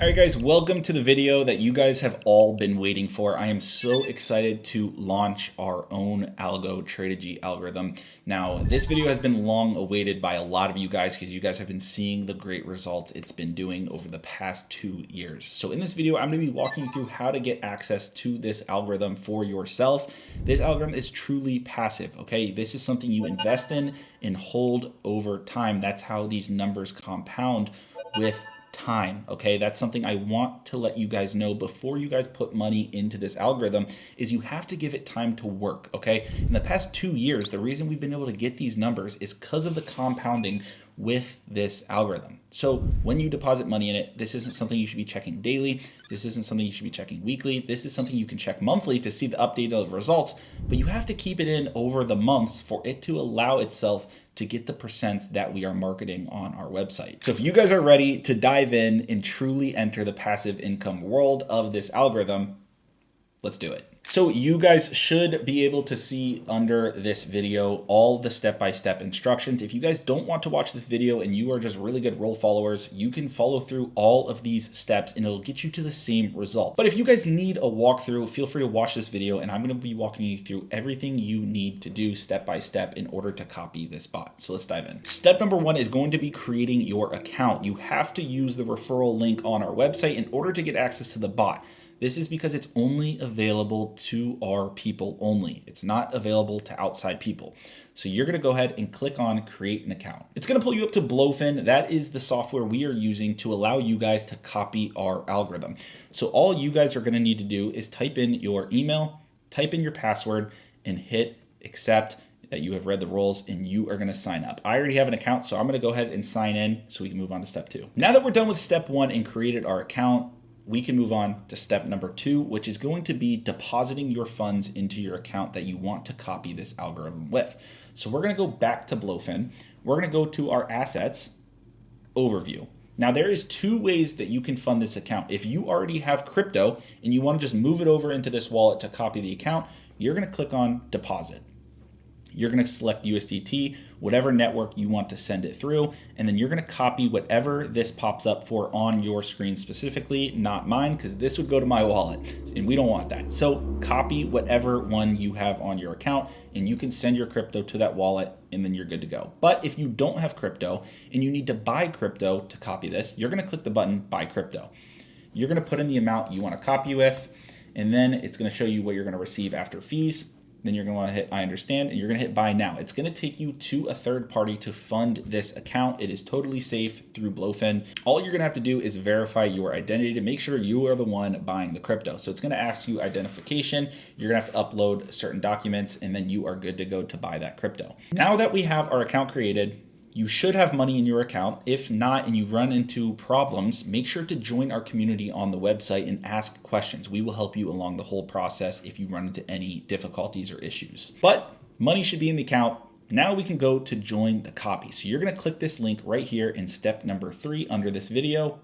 All right, guys, welcome to the video that you guys have all been waiting for. I am so excited to launch our own algo, Tradegy algorithm. Now, this video has been long awaited by a lot of you guys because you guys have been seeing the great results it's been doing over the past 2 years. So in this video, I'm going to be walking you through how to get access to this algorithm for yourself. This algorithm is truly passive, okay? This is something you invest in and hold over time. That's how these numbers compound with time. Okay, that's something I want to let you guys know before you guys put money into this algorithm is you have to give it time to work. Okay, in the past 2 years, the reason we've been able to get these numbers is because of the compounding with this algorithm. So when you deposit money in it, this isn't something you should be checking daily. This isn't something you should be checking weekly. This is something you can check monthly to see the update of the results, but you have to keep it in over the months for it to allow itself to get the percents that we are marketing on our website. So if you guys are ready to dive in and truly enter the passive income world of this algorithm, let's do it. So you guys should be able to see under this video all the step-by-step instructions. If you guys don't want to watch this video and you are just really good rule followers, you can follow through all of these steps and it'll get you to the same result. But if you guys need a walkthrough, feel free to watch this video and I'm going to be walking you through everything you need to do step by step in order to copy this bot. So let's dive in. Step number 1 is going to be creating your account. You have to use the referral link on our website in order to get access to the bot. This is because it's only available to our people only. It's not available to outside people. So you're going to go ahead and click on create an account. It's going to pull you up to Blofin. That is the software we are using to allow you guys to copy our algorithm. So all you guys are going to need to do is type in your email, type in your password, and hit accept that you have read the rules and you are going to sign up. I already have an account, so I'm going to go ahead and sign in so we can move on to step 2. Now that we're done with step 1 and created our account, we can move on to step number 2, which is going to be depositing your funds into your account that you want to copy this algorithm with. So we're going to go back to Blofin. We're going to go to our assets overview. Now there is 2 ways that you can fund this account. If you already have crypto and you want to just move it over into this wallet to copy the account, you're going to click on deposit. You're going to select USDT, whatever network you want to send it through, and then you're going to copy whatever this pops up for on your screen specifically, not mine, because this would go to my wallet, and we don't want that. So copy whatever one you have on your account, and you can send your crypto to that wallet, and then you're good to go. But if you don't have crypto, and you need to buy crypto to copy this, you're going to click the button, Buy Crypto. You're going to put in the amount you want to copy with, and then it's going to show you what you're going to receive after fees. Then you're going to want to hit I understand and you're going to hit buy now. It's going to take you to a third party to fund this account. It is totally safe through Blofin. All you're going to have to do is verify your identity to make sure you are the one buying the crypto. So it's going to ask you identification. You're going to have to upload certain documents and then you are good to go to buy that crypto. Now that we have our account created, you should have money in your account. If not, and you run into problems, make sure to join our community on the website and ask questions. We will help you along the whole process if you run into any difficulties or issues. But money should be in the account. Now we can go to join the copy. So you're going to click this link right here in step number 3 under this video,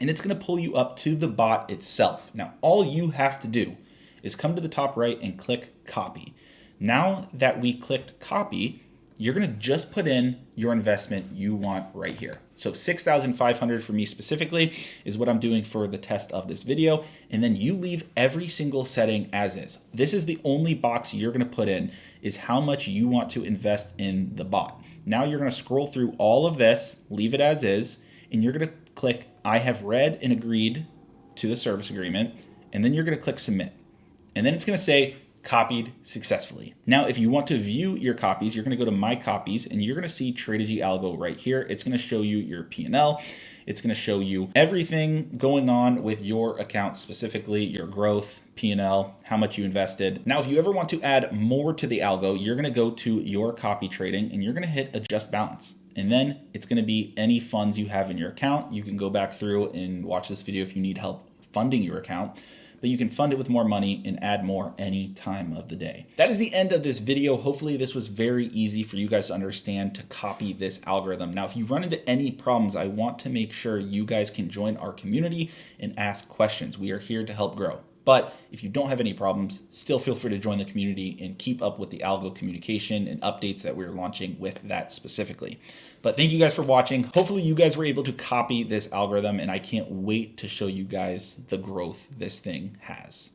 and it's going to pull you up to the bot itself. Now, all you have to do is come to the top right and click copy. Now that we clicked copy, you're going to just put in your investment you want right here. So $6,500 for me specifically is what I'm doing for the test of this video. And then you leave every single setting as is. This is the only box you're going to put in is how much you want to invest in the bot. Now you're going to scroll through all of this, leave it as is, and you're going to click I have read and agreed to the service agreement. And then you're going to click submit. And then it's going to say copied successfully. Now, if you want to view your copies, you're going to go to My Copies and you're going to see Tradegy Algo right here. It's going to show you your P&L. It's going to show you everything going on with your account, specifically your growth, P&L, how much you invested. Now, if you ever want to add more to the algo, you're going to go to your copy trading and you're going to hit adjust balance. And then it's going to be any funds you have in your account. You can go back through and watch this video if you need help funding your account. But you can fund it with more money and add more any time of the day. That is the end of this video. Hopefully this was very easy for you guys to understand to copy this algorithm. Now, if you run into any problems, I want to make sure you guys can join our community and ask questions. We are here to help grow. But if you don't have any problems, still feel free to join the community and keep up with the algo communication and updates that we're launching with that specifically. But thank you guys for watching. Hopefully you guys were able to copy this algorithm, and I can't wait to show you guys the growth this thing has.